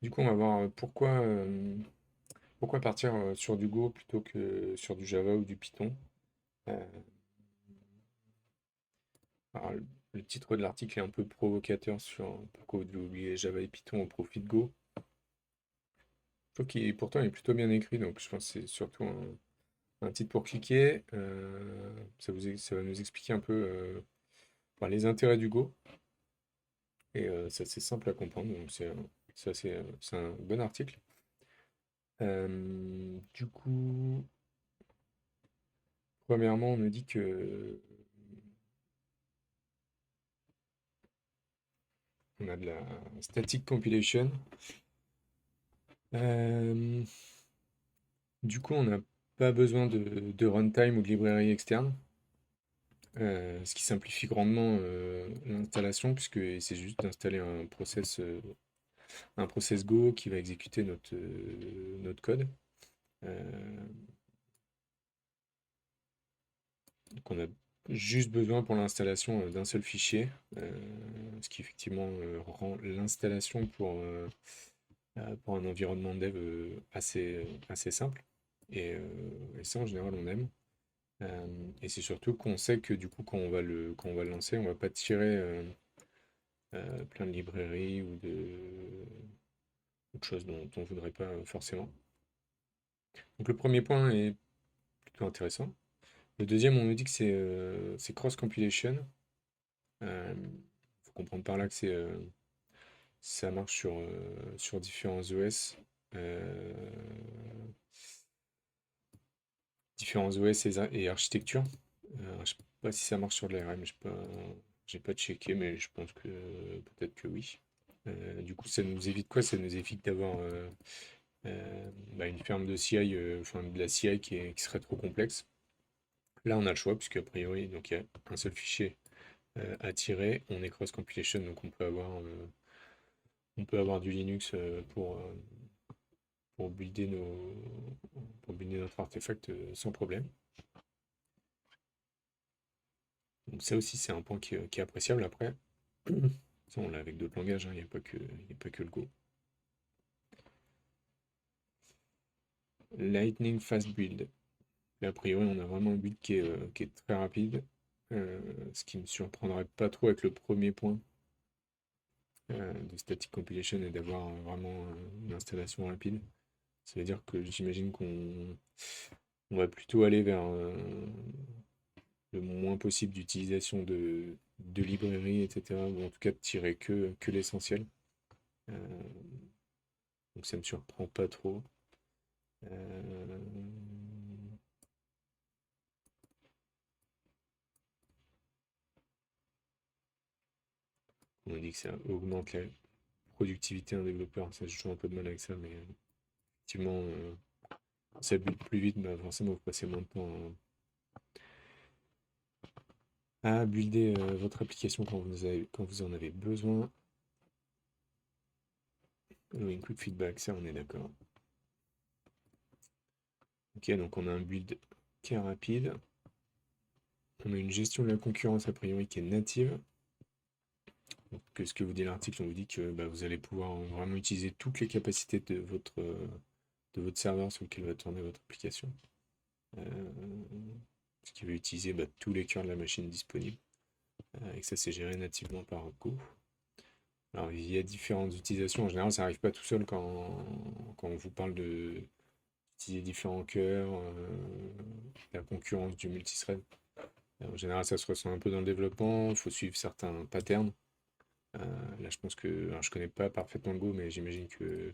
Du coup, on va voir pourquoi partir sur du Go plutôt que sur du Java ou du Python. Euh, alors, le titre de l'article est un peu provocateur sur pourquoi vous devez oublier Java et Python au profit de Go. Je trouve qu'il pourtant il est plutôt bien écrit, donc je pense que c'est surtout un titre pour cliquer. Ça va nous expliquer un peu les intérêts du Go. Et c'est assez simple à comprendre, donc c'est un bon article. Du coup, premièrement, on nous dit que on a de la static compilation. Euh, du coup, on n'a pas besoin de runtime ou de librairie externe, ce qui simplifie grandement l'installation, puisque c'est juste d'installer un process Go qui va exécuter notre code. Euh, donc on a juste besoin pour l'installation d'un seul fichier, ce qui effectivement rend l'installation pour un environnement dev assez simple. Et ça, en général, on aime. Et c'est surtout qu'on sait que du coup, quand on va le lancer, on va pas tirer plein de librairies ou de choses dont on ne voudrait pas forcément. Donc le premier point est plutôt intéressant. Le deuxième, on nous dit que c'est cross-compilation. Il faut comprendre par là que ça marche sur différents OS. Différents OS et architectures. Je ne sais pas si ça marche sur de l'ARM, j'ai pas checké, mais je pense que peut-être que oui. Du coup, ça nous évite quoi? Ça nous évite d'avoir une ferme de CI, enfin de la CI qui serait trop complexe. Là, on a le choix, puisque a priori, donc il y a un seul fichier à tirer. On est cross-compilation, donc on peut avoir du Linux pour builder pour builder notre artefact sans problème. Donc ça aussi, c'est un point qui est appréciable. Après, ça, on l'a avec d'autres langages, hein, il n'y a pas que le Go. Lightning Fast Build. Là, a priori, on a vraiment un build qui est très rapide. Ce qui ne me surprendrait pas trop avec le premier point de static compilation et d'avoir vraiment une installation rapide. Ça veut dire que j'imagine on va plutôt aller vers le moins possible d'utilisation de librairies, etc. Ou en tout cas de tirer que l'essentiel. Euh, donc ça me surprend pas trop. Euh, on dit que ça augmente la productivité d'un développeur. Ça, j'ai toujours un peu de mal avec ça, mais effectivement, ça build plus vite, bah forcément, vous passez moins de temps à builder votre application quand vous en avez besoin. Allowing quick feedback, ça, on est d'accord. Ok, donc on a un build qui est rapide. On a une gestion de la concurrence a priori qui est native. Donc, ce que vous dit l'article, on vous dit que bah, vous allez pouvoir vraiment utiliser toutes les capacités de votre serveur sur lequel va tourner votre application. Euh, Ce qui va utiliser bah, tous les cœurs de la machine disponibles. Et que ça, c'est géré nativement par Go. Alors, il y a différentes utilisations. En général, ça n'arrive pas tout seul quand on vous parle d'utiliser différents cœurs, la concurrence du multithread. En général, ça se ressent un peu dans le développement. Il faut suivre certains patterns. Là, je pense que, alors, je connais pas parfaitement Go, mais j'imagine que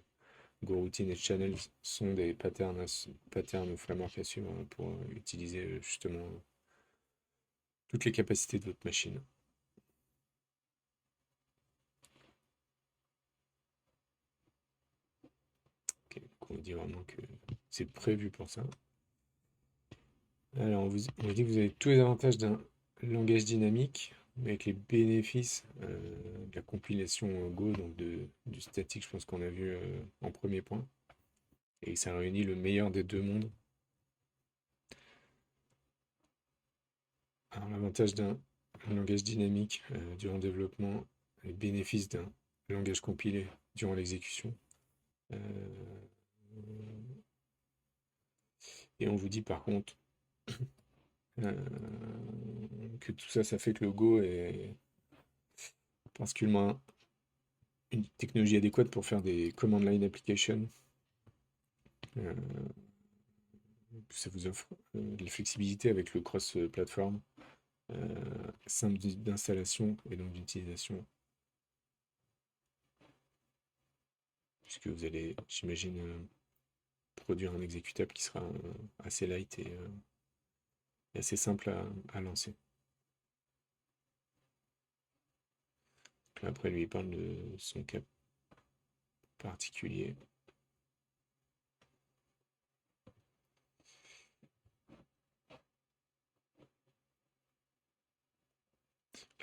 GoRoutine et Channels sont des patterns ou frameworks à suivre pour utiliser justement toutes les capacités de votre machine. Ok, donc on dit vraiment que c'est prévu pour ça. Alors, on vous dit que vous avez tous les avantages d'un langage dynamique, mais avec les bénéfices de la compilation Go, donc du statique, je pense qu'on a vu en premier point. Et ça réunit le meilleur des deux mondes. Alors, l'avantage d'un langage dynamique durant le développement, les bénéfices d'un langage compilé durant l'exécution. Euh, et on vous dit par contre euh, que tout ça, ça fait que le Go est particulièrement une technologie adéquate pour faire des command line applications. Euh, Ça vous offre de la flexibilité avec le cross-platform, simple d'installation et donc d'utilisation, puisque vous allez, j'imagine, produire un exécutable qui sera assez light et assez simple à lancer. Donc là, après, lui, il parle de son cas particulier.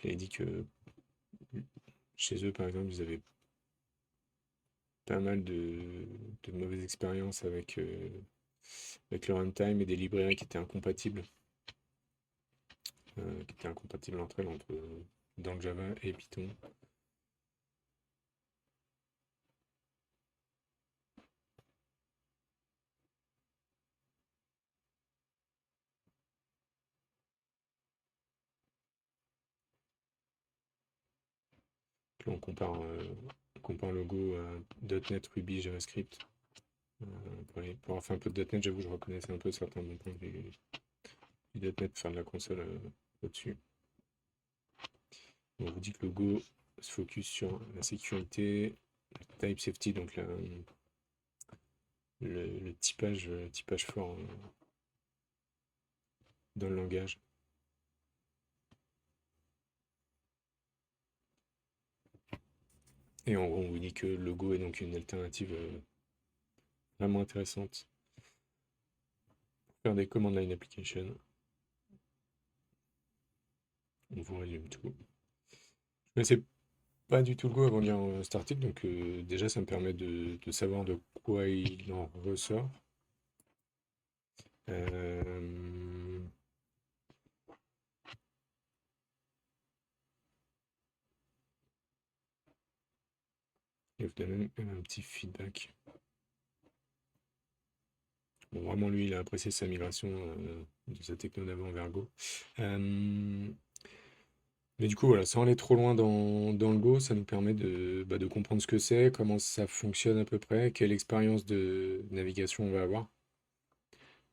Là, il dit que chez eux, par exemple, ils avaient pas mal de mauvaises expériences avec le runtime et des librairies qui étaient incompatibles entre elles, dans le Java et Python. Là, on compare le Go à .NET, Ruby, JavaScript. Pour avoir fait un peu de .NET, j'avoue, je reconnaissais un peu certains bons points du .NET, faire de la console au-dessus. On vous dit que le Go se focus sur la sécurité, le type safety, donc le typage fort dans le langage. Et en gros, on vous dit que le Go est donc une alternative vraiment intéressante pour faire des command line applications. On vous résume tout. Je connaissais pas du tout le Go avant de lire cet article, donc déjà ça me permet de savoir de quoi il en ressort. Euh, Il vous donne un petit feedback. Bon, vraiment, lui, il a apprécié sa migration de sa techno d'avant vers Go. Euh, mais du coup, voilà, sans aller trop loin dans le Go, ça nous permet de comprendre ce que c'est, comment ça fonctionne à peu près, quelle expérience de navigation on va avoir.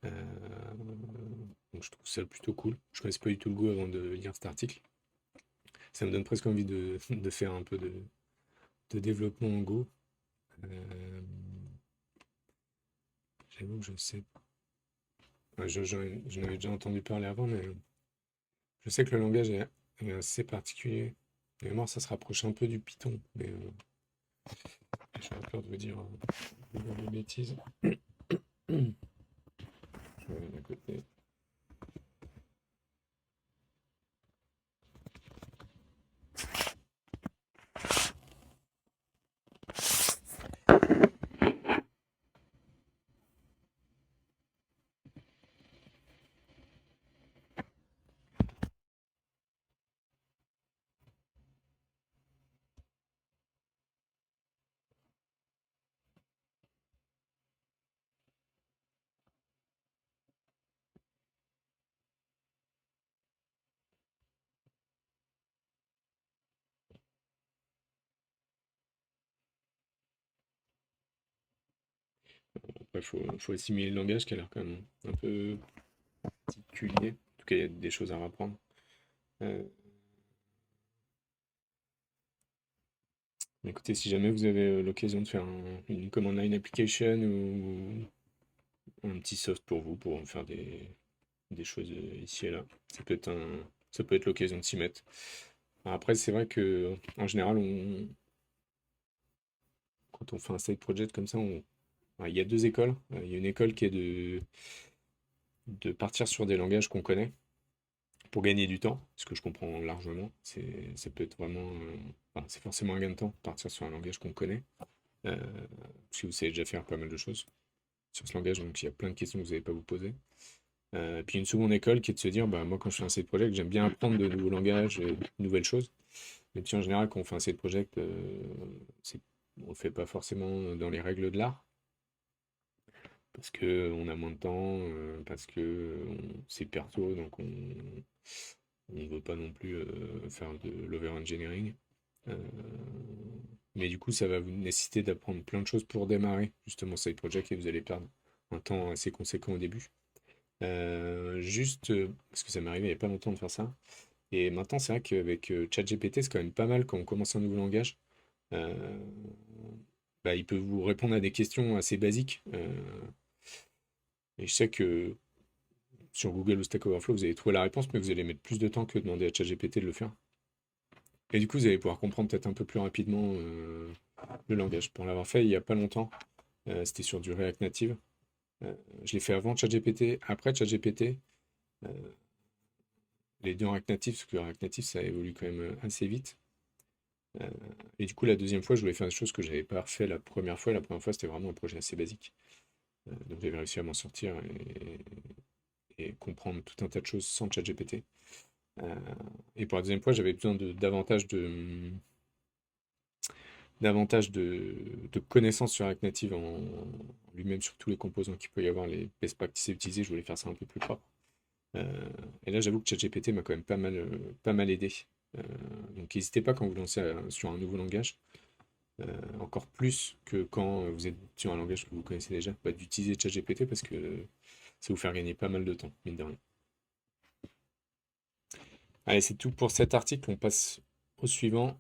Donc je trouve ça plutôt cool. Je connaissais pas du tout le Go avant de lire cet article. Ça me donne presque envie de faire un peu de développement en Go. Euh, J'avoue que je sais. Ouais, j'en avais déjà entendu parler avant, mais je sais que le langage est assez particulier. De mémoire, ça se rapproche un peu du Python, mais j'aurais peur de vous dire des bêtises. Je vais d'un côté. Après, faut assimiler le langage qui a l'air quand même un peu particulier. En tout cas, il y a des choses à reprendre. Euh, Écoutez, si jamais vous avez l'occasion de faire une command line application ou un petit soft pour vous, pour faire des choses ici et là, ça peut être l'occasion de s'y mettre. Après, c'est vrai que en général, quand on fait un side project comme ça, il y a deux écoles. Il y a une école qui est de partir sur des langages qu'on connaît pour gagner du temps, ce que je comprends largement. Ça peut être vraiment, enfin, c'est forcément un gain de temps, partir sur un langage qu'on connaît, euh, si vous savez déjà faire pas mal de choses sur ce langage, donc il y a plein de questions que vous n'allez pas vous poser. Puis une seconde école qui est de se dire, bah, moi quand je fais un side project, j'aime bien apprendre de nouveaux langages et de nouvelles choses. Mais puis en général, quand on fait un side project, c'est on le fait pas forcément dans les règles de l'art, parce que on a moins de temps, parce que c'est perso, donc on veut pas non plus faire de l'over-engineering. Euh, mais du coup, ça va vous nécessiter d'apprendre plein de choses pour démarrer justement Side Project et vous allez perdre un temps assez conséquent au début. Parce que ça m'est arrivé il n'y a pas longtemps de faire ça. Et maintenant, c'est vrai qu'avec ChatGPT, c'est quand même pas mal quand on commence un nouveau langage. Euh, Bah, il peut vous répondre à des questions assez basiques. Et je sais que sur Google ou Stack Overflow, vous allez trouver la réponse, mais vous allez mettre plus de temps que de demander à ChatGPT de le faire. Et du coup, vous allez pouvoir comprendre peut-être un peu plus rapidement le langage. Pour l'avoir fait il n'y a pas longtemps, c'était sur du React Native. Je l'ai fait avant ChatGPT, après ChatGPT. Euh, les deux en React Native, parce que React Native, ça évolue quand même assez vite. Euh, et du coup, la deuxième fois, je voulais faire des choses que j'avais pas refait la première fois. La première fois, c'était vraiment un projet assez basique. Donc j'avais réussi à m'en sortir et comprendre tout un tas de choses sans ChatGPT. Euh, et pour la deuxième fois, j'avais besoin davantage de connaissances sur React Native en lui-même, sur tous les composants qu'il peut y avoir, les best practices à utiliser. Je voulais faire ça un peu plus propre. Et là, j'avoue que ChatGPT m'a quand même pas mal aidé. Euh, donc n'hésitez pas quand vous lancez sur un nouveau langage, encore plus que quand vous êtes sur un langage que vous connaissez déjà, d'utiliser ChatGPT parce que ça va vous faire gagner pas mal de temps, mine de rien. Allez, c'est tout pour cet article. On passe au suivant.